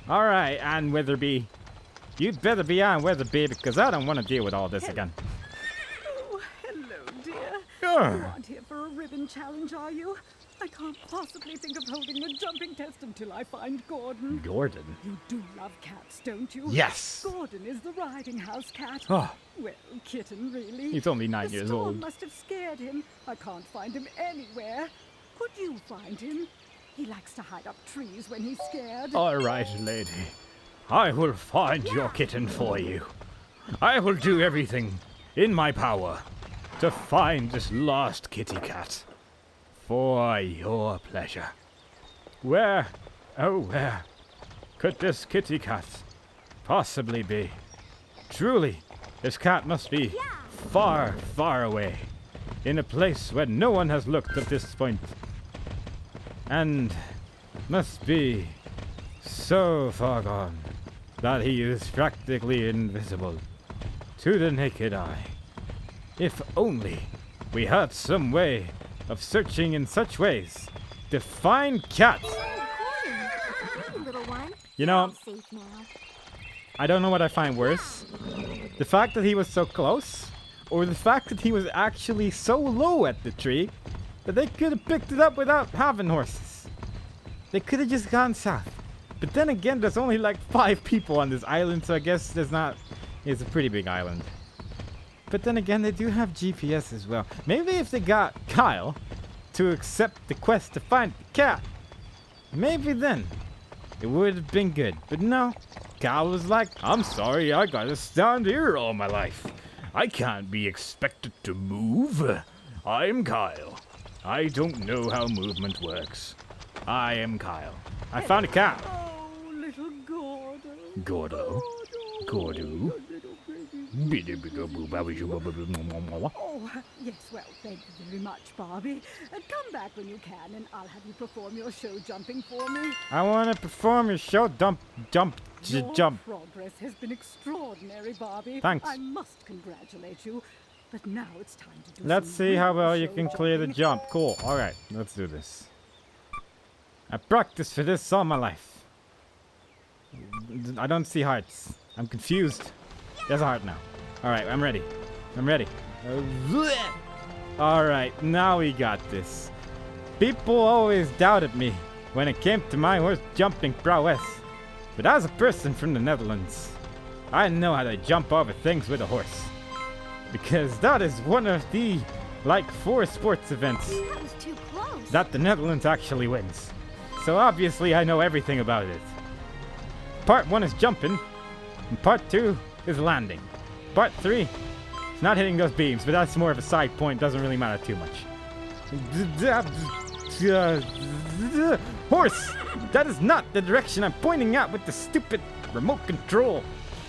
Alright, Ann Witherby. You'd better be Ann Witherby because I don't want to deal with all this again. Oh, hello, dear. Ugh. You aren't here for a ribbon challenge, are you? I can't possibly think of holding a jumping test until I find Gordon. Gordon? You do love cats, don't you? Yes. Gordon is the riding house cat. Oh. Well, kitten, really. He's only 9 the years storm old. must have scared him. I can't find him anywhere. Could you find him? He likes to hide up trees when he's scared. Alright, lady. I will find your kitten for you. I will do everything in my power to find this lost kitty cat. For your pleasure. Where, oh where, could this kitty cat possibly be? Truly, this cat must be far, far away, in a place where no one has looked at this point, and must be so far gone that he is practically invisible to the naked eye. If only we had some way of searching in such ways to find cats. Hey, little one. You know, You're safe now. I don't know what I find worse. The fact that he was so close, or the fact that he was actually so low at the tree that they could have picked it up without having horses. They could have just gone south. But then again, there's only like 5 people on this island, so I guess there's not... It's a pretty big island. But then again, they do have GPS as well. Maybe if they got Kyle to accept the quest to find the cat, maybe then it would have been good. But no, Kyle was like, I'm sorry, I gotta stand here all my life. I can't be expected to move. I'm Kyle. I don't know how movement works. I am Kyle. I found a cat. Oh, little Gordo. Gordo. Gordo. Oh, yes, well, thank you very much, Barbie. Come back when you can, and I'll have you perform your show jumping for me. I want to perform your show. Jump. Your progress has been extraordinary, Barbie. Thanks. I must congratulate you. But now it's time to do Let's some see how real well you show can clear the jumping. jump. Cool. All right, let's do this. I practiced for this all my life. I don't see hearts. I'm confused. There's a heart now. All right, I'm ready. I'm ready. All right, now we got this. People always doubted me when it came to my horse jumping prowess. But as a person from the Netherlands, I know how to jump over things with a horse. Because that is one of the, 4 sports events That was too close. that the Netherlands actually wins. So obviously I know everything about it. Part 1 is jumping, and Part 2 is landing. Part 3 is not hitting those beams, but that's more of a side point, doesn't really matter too much. Horse! That is not the direction I'm pointing at with the stupid remote control,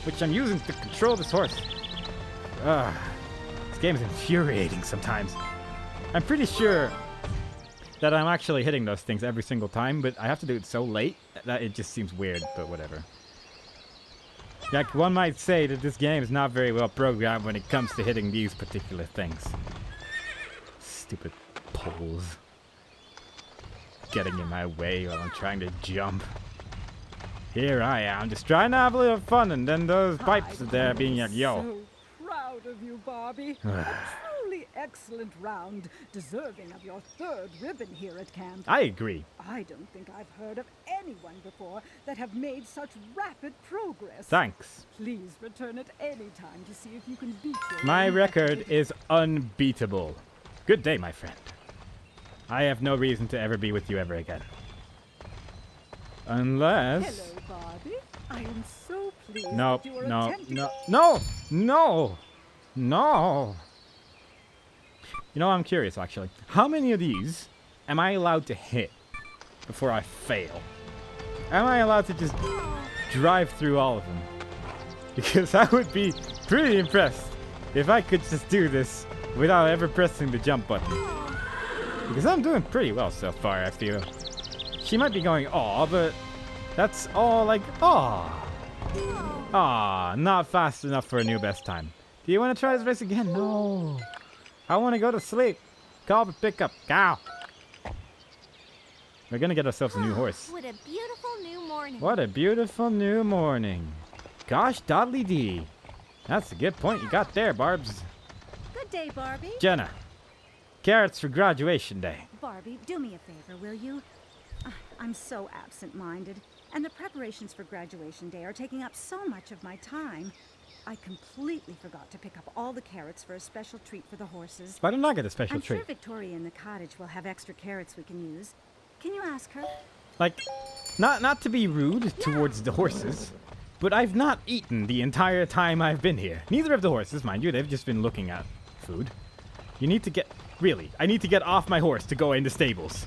which I'm using to control this horse. This game is infuriating sometimes. I'm pretty sure that I'm actually hitting those things every single time, but I have to do it so late that it just seems weird, but whatever. Like, one might say that this game is not very well programmed when it comes to hitting these particular things. Stupid poles. Getting in my way while I'm trying to jump. Here I am, just trying to have a little fun, and then those pipes are there being like, yo. So proud of you, Barbie. A truly excellent round, deserving of your 3rd ribbon here at camp. I agree. I don't think I've heard of anyone before that have made such rapid progress. Thanks. Please return at any time to see if you can beat your My own record record. is unbeatable. Good day, my friend. I have no reason to ever be with you ever again. Unless... Hello, Barbie. I am so pleased No, that you are no, attempting... no, no, no, no. You know, I'm curious, actually. How many of these am I allowed to hit before I fail? Am I allowed to just drive through all of them? Because I would be pretty impressed if I could just do this without ever pressing the jump button. Because I'm doing pretty well so far, I feel. She might be going, aw, but that's all like, aw. Aw, not fast enough for a new best time. Do you want to try this race again? No. I want to go to sleep. Call the pickup. Cow. We're gonna get ourselves a new horse. What a beautiful new morning. What a beautiful new morning. Gosh, Dodley Dee. That's a good point you got there, Barbs. Good day, Barbie. Jenna, carrots for graduation day. Barbie, do me a favor, will you? I'm so absent-minded, and the preparations for graduation day are taking up so much of my time. I completely forgot to pick up all the carrots for a special treat for the horses. Why don't I get a special I'm treat? sure Victoria in the cottage will have extra carrots we can use. Can you ask her? Like, not to be rude towards the horses, but I've not eaten the entire time I've been here. Neither of the horses, mind you, they've just been looking at food. You need to get, really, I need to get off my horse to go in the stables.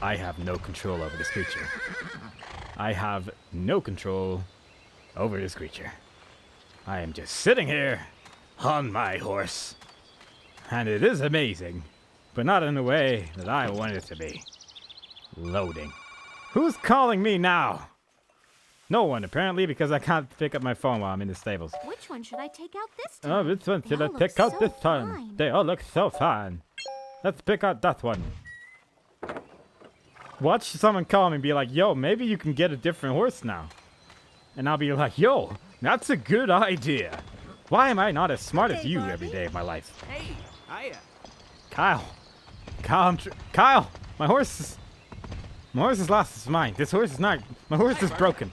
I have no control over this creature. I have no control over this creature. I am just sitting here on my horse. And it is amazing, but not in the way that I want it to be. Loading. Who's calling me now? No one, apparently, because I can't pick up my phone while I'm in the stables. Which one should I take out this time? Oh, which one should I They all pick look out so this time? fine. They all look so fine. Let's pick out that one. Watch someone call me and be like, yo, maybe you can get a different horse now. And I'll be like, yo, that's a good idea. Why am I not as smart as Hey, you Barbie. every day of my life? Hey, hiya. Kyle. Kyle, my horse has lost his mind. This horse is not, my horse is broken.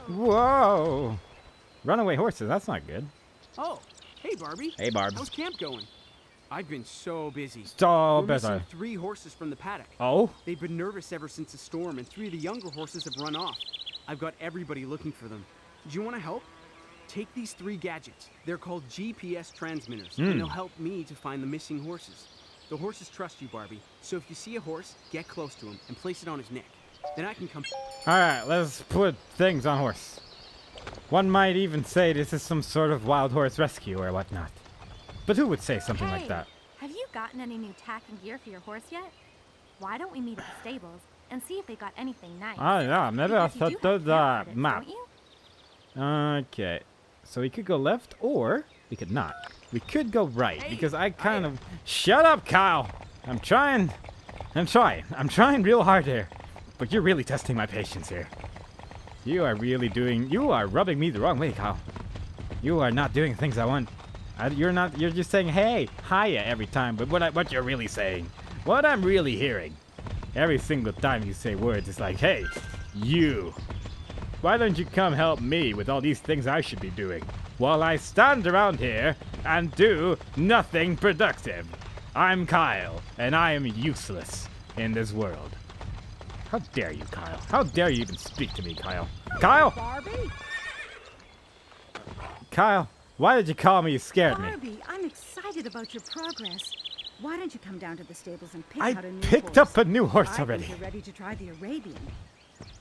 Whoa! Whoa. Runaway horses, that's not good. Oh, hey Barbie. Hey, Barbs. How's camp going? I've been so busy. So We're better. missing 3 horses from the paddock. Oh? They've been nervous ever since the storm, and 3 of the younger horses have run off. I've got everybody looking for them. Do you want to help? Take these 3 gadgets. They're called GPS transmitters, and they'll help me to find the missing horses. The horses trust you, Barbie, so if you see a horse, get close to him and place it on his neck. Then I can come... Alright, let's put things on horse. One might even say this is some sort of wild horse rescue or whatnot. But who would say something like Hey, that? have you gotten any new tack and gear for your horse yet? Why don't we meet at the stables and see if they got anything nice? Oh yeah, maybe I Because you should do do have the carrot credits, map. don't you? Okay, so we could go left or we could not. We could go right Hey, because I kind of... Shut up, Kyle! I'm trying real hard here. But you're really testing my patience here. You are rubbing me the wrong way, Kyle. You are not doing things I want. You're just saying, hey, hiya every time, but what you're really saying, what I'm really hearing, every single time you say words, is like, hey, you, why don't you come help me with all these things I should be doing, while I stand around here and do nothing productive? I'm Kyle, and I am useless in this world. How dare you, Kyle? How dare you even speak to me, Kyle? Kyle! Barbie? Kyle, why did you call me? You scared me. Barbie, I'm excited about your progress. Why don't you come down to the stables and pick I out a new picked horse? up a new horse I already. think you're ready to try the Arabian.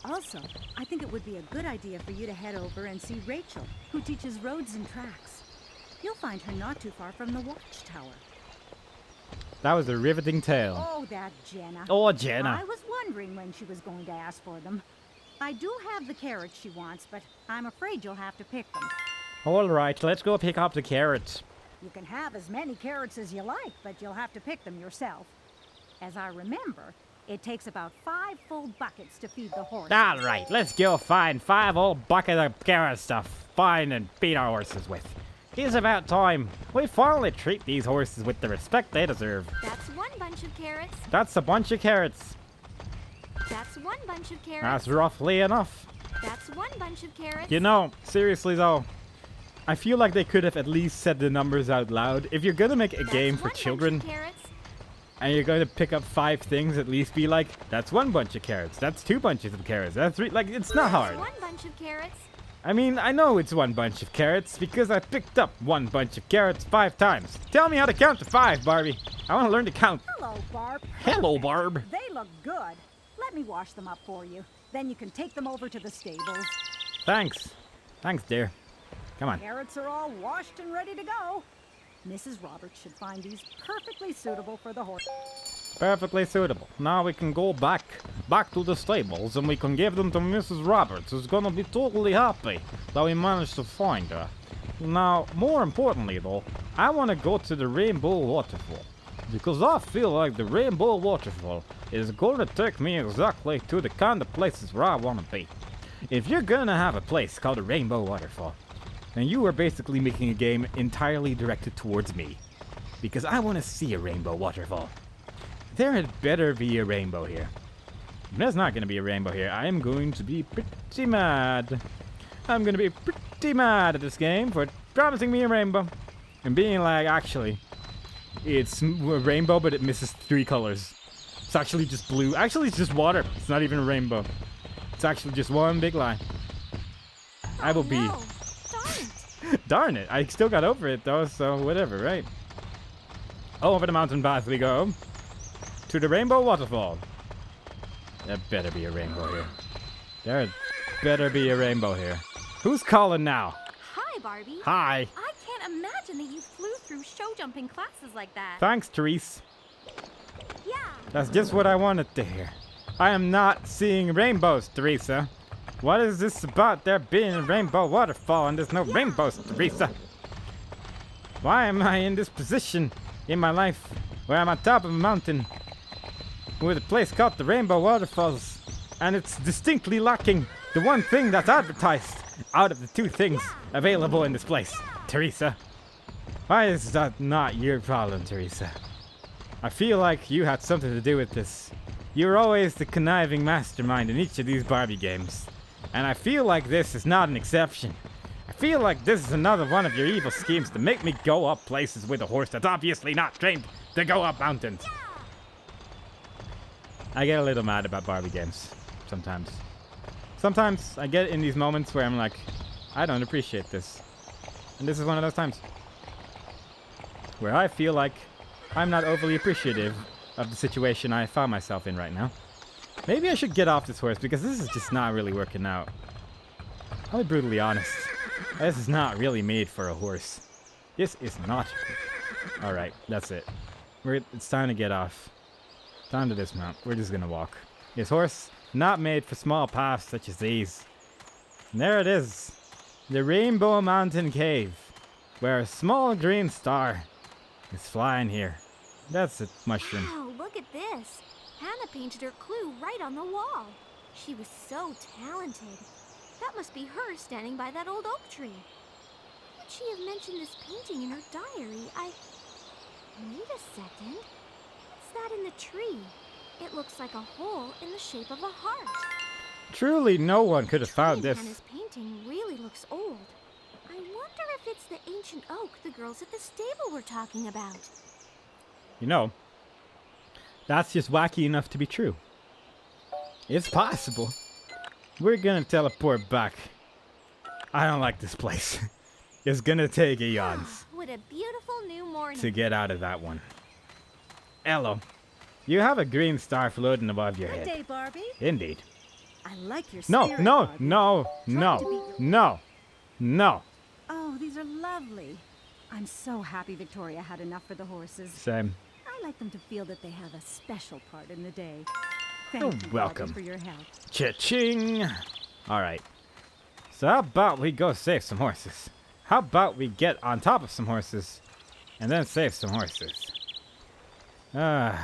Also, I think it would be a good idea for you to head over and see Rachel, who teaches roads and tracks. You'll find her not too far from the watchtower. That was a riveting tale. Oh, that Jenna. Oh, Jenna. I was wondering when she was going to ask for them. I do have the carrots she wants, but I'm afraid you'll have to pick them. All right, let's go pick up the carrots. You can have as many carrots as you like, but you'll have to pick them yourself. As I remember, it takes about 5 full buckets to feed the horse. All right, let's go find 5 old buckets of carrot stuff, find and feed our horses with. It's about time. We finally treat these horses with the respect they deserve. That's one bunch of carrots. That's a bunch of carrots. That's one bunch of carrots. That's roughly enough. That's one bunch of carrots. You know, seriously though, I feel like they could have at least said the numbers out loud. If you're gonna make a That's game for one bunch children of carrots. and you're going to pick up 5 things, at least be like, that's 1 bunch of carrots, that's 2 bunches of carrots, that's 3, like, it's not hard. That's one bunch of carrots. I mean, I know it's 1 bunch of carrots because I picked up 1 bunch of carrots 5 times. Tell me how to count to 5, Barbie. I want to learn to count. Hello, Barb. Hello, Barb. They look good. Let me wash them up for you. Then you can take them over to the stables. Thanks. Thanks, dear. Come on. Carrots are all washed and ready to go. Mrs. Roberts should find these perfectly suitable for the horse. Perfectly suitable. Now we can go back to the stables and we can give them to Mrs. Roberts, who's gonna be totally happy that we managed to find her. Now, more importantly though, I want to go to the Rainbow Waterfall. Because I feel like the Rainbow Waterfall is going to take me exactly to the kind of places where I want to be. If you're gonna have a place called a Rainbow Waterfall, then you are basically making a game entirely directed towards me. Because I want to see a Rainbow Waterfall. There had better be a rainbow here. If there's not going to be a rainbow here, I am going to be pretty mad. I'm going to be pretty mad at this game for promising me a rainbow. And being like, actually, it's a rainbow, but it misses 3 colors. It's actually just blue. Actually, it's just water. It's not even a rainbow. It's actually just one big lie. I will be... No. Darn it. Darn it. I still got over it, though, so whatever, right? Over the mountain path we go. To the Rainbow Waterfall. There better be a rainbow here. There better be a rainbow here. Who's calling now? Hi, Barbie. Hi. I can't imagine that you flew through show jumping classes like that. Thanks, Therese. Yeah. That's just what I wanted to hear. I am not seeing rainbows, Teresa. What is this about there being a rainbow waterfall and there's no rainbows, Teresa? Why am I in this position in my life where I'm on top of a mountain with a place called the Rainbow Waterfalls, and it's distinctly lacking the one thing that's advertised out of the 2 things available in this place, Teresa? Why is that not your problem, Teresa? I feel like you had something to do with this. You're always the conniving mastermind in each of these Barbie games, and I feel like this is not an exception. I feel like this is another one of your evil schemes to make me go up places with a horse that's obviously not trained to go up mountains. I get a little mad about Barbie games, sometimes. Sometimes I get in these moments where I'm like, I don't appreciate this. And this is one of those times. Where I feel like I'm not overly appreciative of the situation I found myself in right now. Maybe I should get off this horse because this is just not really working out. I'll be brutally honest. This is not really made for a horse. This is not. Alright, that's it. It's time to get off. Time to dismount. We're just gonna walk. This horse, not made for small paths such as these. And there it is. The Rainbow Mountain Cave. Where a small green star is flying here. That's a mushroom. Wow, look at this. Hannah painted her clue right on the wall. She was so talented. That must be her standing by that old oak tree. Why would she have mentioned this painting in her diary? Wait a second. What's that in the tree? It looks like a hole in the shape of a heart. Truly, no one could have found The tree in this. Hannah's painting really looks old. I wonder if it's the ancient oak the girls at the stable were talking about. You know, that's just wacky enough to be true. It's possible. We're gonna teleport back. I don't like this place. It's gonna take eons What a beautiful new morning. to get out of that one. Hello. You have a green star floating above your Good head. day, Barbie. Indeed. I like your No, spirit, no, Barbie. no, Trying to no, beat your- no, no. Oh, these are lovely. I'm so happy Victoria had enough for the horses. Same. I like them to feel that they have a special part in the day. You're Thank you, welcome. Barbie, for your help. Cha-ching! Alright. So how about we go save some horses? How about we get on top of some horses and then save some horses? Map.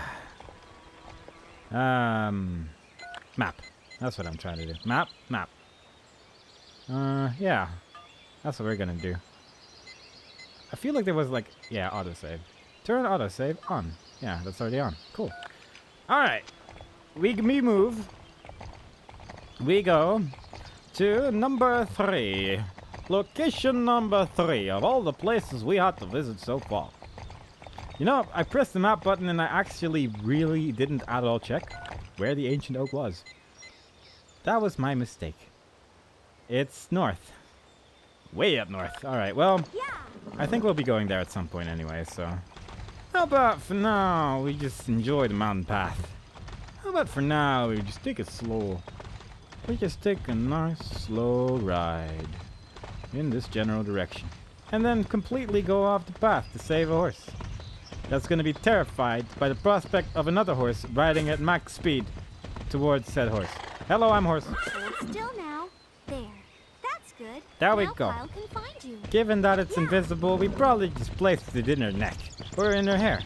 That's what I'm trying to do. Map? Map. Yeah. That's what we're gonna do. I feel like there was like, yeah, autosave. Turn autosave on. Yeah, that's already on. Cool. Alright. We move. We go to number 3. Location number 3 of all the places we had to visit so far. You know, I pressed the map button and I actually really didn't at all check where the ancient oak was. That was my mistake. It's north. Way up north. Alright, well, I think we'll be going there at some point anyway, so... How about for now we just enjoy the mountain path? How about for now we just take it slow? We just take a nice slow ride in this general direction. And then completely go off the path to save a horse. That's going to be terrified by the prospect of another horse riding at max speed towards said horse. Hello, I'm horse. Hold still now. There. That's good. There we Now go. Kyle can find you. Given that it's invisible, we probably just placed it in her neck or in her hair.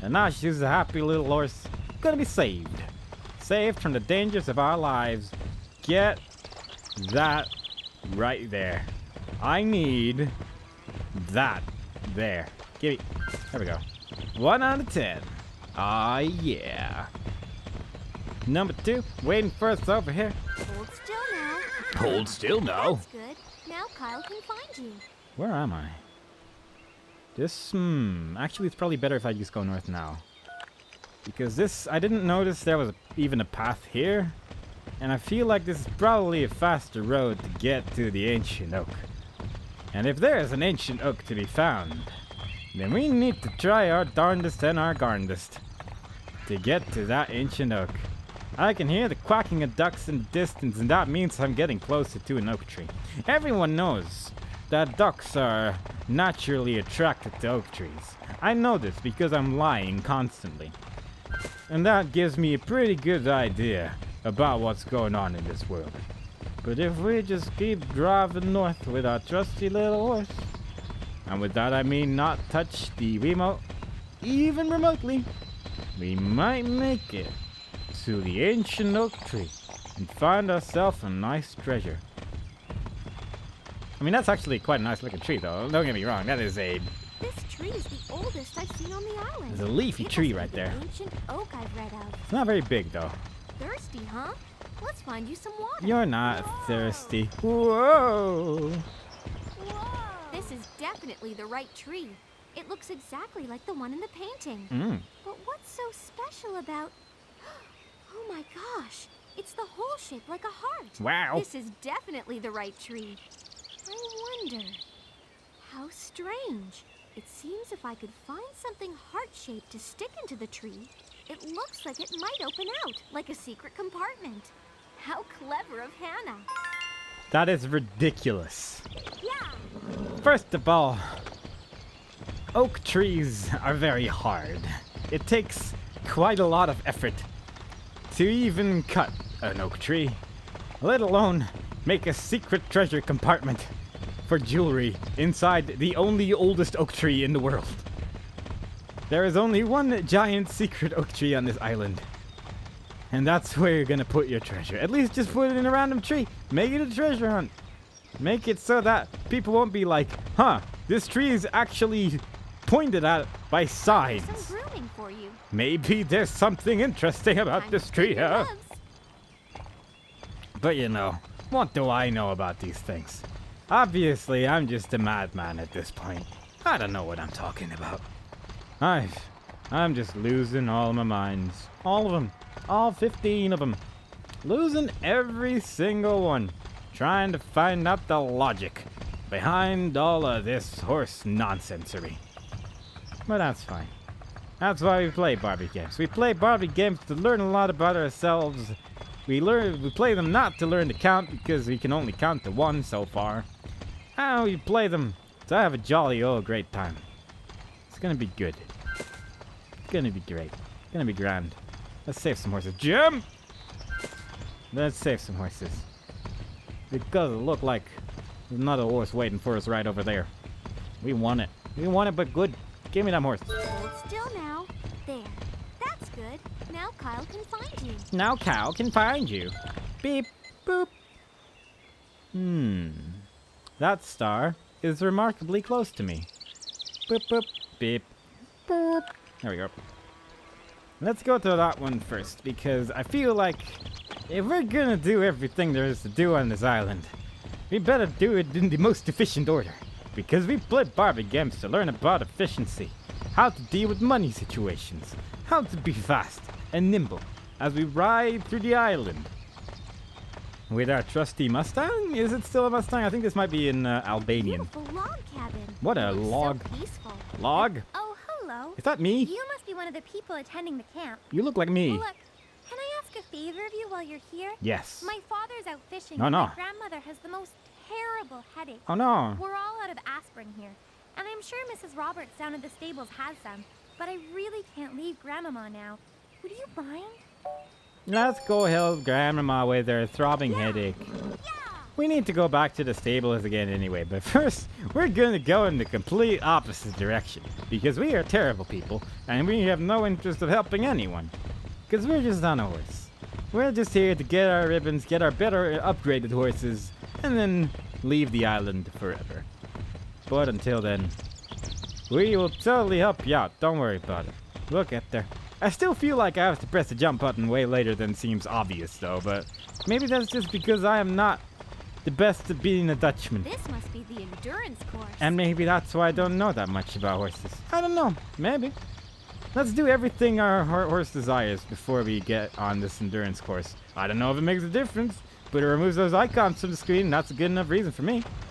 And now she's a happy little horse. Gonna be saved. Saved from the dangers of our lives. Get that right there. I need that there. Give me. There we go. 1 out of 10. Ah, yeah. Number 2, waiting for us over here. Hold still now. Hold still now. That's good. Now Kyle can find you. Where am I? This, actually it's probably better if I just go north now. Because this, I didn't notice there was even a path here. And I feel like this is probably a faster road to get to the ancient oak. And if there is an ancient oak to be found, then we need to try our darndest and our garndest to get to that ancient oak. I can hear the quacking of ducks in the distance, and that means I'm getting closer to an oak tree. Everyone knows that ducks are naturally attracted to oak trees. I know this because I'm lying constantly. And that gives me a pretty good idea about what's going on in this world. But if we just keep driving north with our trusty little horse, and with that I mean not touch the remote, even remotely, we might make it to the ancient oak tree and find ourselves a nice treasure. I mean, that's actually quite a nice looking tree though, don't get me wrong, that is a... This tree is the oldest I've seen on the island. There's a leafy tree right The there. ancient oak I've read of. It's not very big though. Thirsty, huh? Let's find you some water. You're not thirsty. Whoa! This is definitely the right tree. It looks exactly like the one in the painting. But what's so special about... Oh my gosh! It's the hole shaped like a heart. Wow. This is definitely the right tree. I wonder... How strange. It seems if I could find something heart-shaped to stick into the tree, it looks like it might open out, like a secret compartment. How clever of Hannah. That is ridiculous. Yeah. First of all, oak trees are very hard. It takes quite a lot of effort to even cut an oak tree, let alone make a secret treasure compartment for jewelry inside the only oldest oak tree in the world. There is only one giant secret oak tree on this island. And that's where you're gonna put your treasure. At least just put it in a random tree. Make it a treasure hunt. Make it so that people won't be like, huh, this tree is actually pointed at by sides. Some grooming for you. Maybe there's something interesting about this tree, huh? Gloves. But you know, what do I know about these things? Obviously, I'm just a madman at this point. I don't know what I'm talking about. I'm just losing all my minds. All of them. All 15 of them. Losing every single one. Trying to find out the logic behind all of this horse nonsensery. But that's fine. That's why we play Barbie games. We play Barbie games to learn a lot about ourselves. We play them not to learn to count because we can only count to 1 so far. And we play them to have a jolly old great time. It's gonna be good. It's gonna be great. It's gonna be grand. Let's save some horses. Jim! Let's save some horses. Because it look like there's another horse waiting for us right over there. We want it. We want it, but good. Give me that horse. Hold still now. There. That's good. Now Kyle can find you. Now Cal can find you. Beep, boop. That star is remarkably close to me. Boop, boop, beep, boop. There we go. Let's go to that one first, because I feel like if we're gonna do everything there is to do on this island, we better do it in the most efficient order. Because we play Barbie games to learn about efficiency, how to deal with money situations, how to be fast and nimble as we ride through the island. With our trusty Mustang? Is it still a Mustang? I think this might be in Albanian. Beautiful log cabin. What a It looks log. So peaceful. Log? Oh, hello. Is that me? You must be one of the people attending the camp. You look like me. Look, can I ask a favor of you while you're here? Yes. My father's out fishing. No, and no. My grandmother has the most terrible headache. Oh no. We're all out of aspirin here. And I'm sure Mrs. Roberts down at the stables has some. But I really can't leave Grandmama now. Would you mind? Let's go help Grandmama with her throbbing headache. Yeah! we need to go back to the stables again anyway. But first, we're gonna go in the complete opposite direction. Because we are terrible people, and we have no interest of helping anyone. Because we're just on a horse. We're just here to get our ribbons, get our better upgraded horses, and then leave the island forever. But until then, we will totally help you out. Don't worry about it. We'll get there. I still feel like I have to press the jump button way later than seems obvious though, but maybe that's just because I am not the best at being a Dutchman. This must be the endurance course. And maybe that's why I don't know that much about horses. I don't know. Maybe. Let's do everything our horse desires before we get on this endurance course. I don't know if it makes a difference, but it removes those icons from the screen, and that's a good enough reason for me.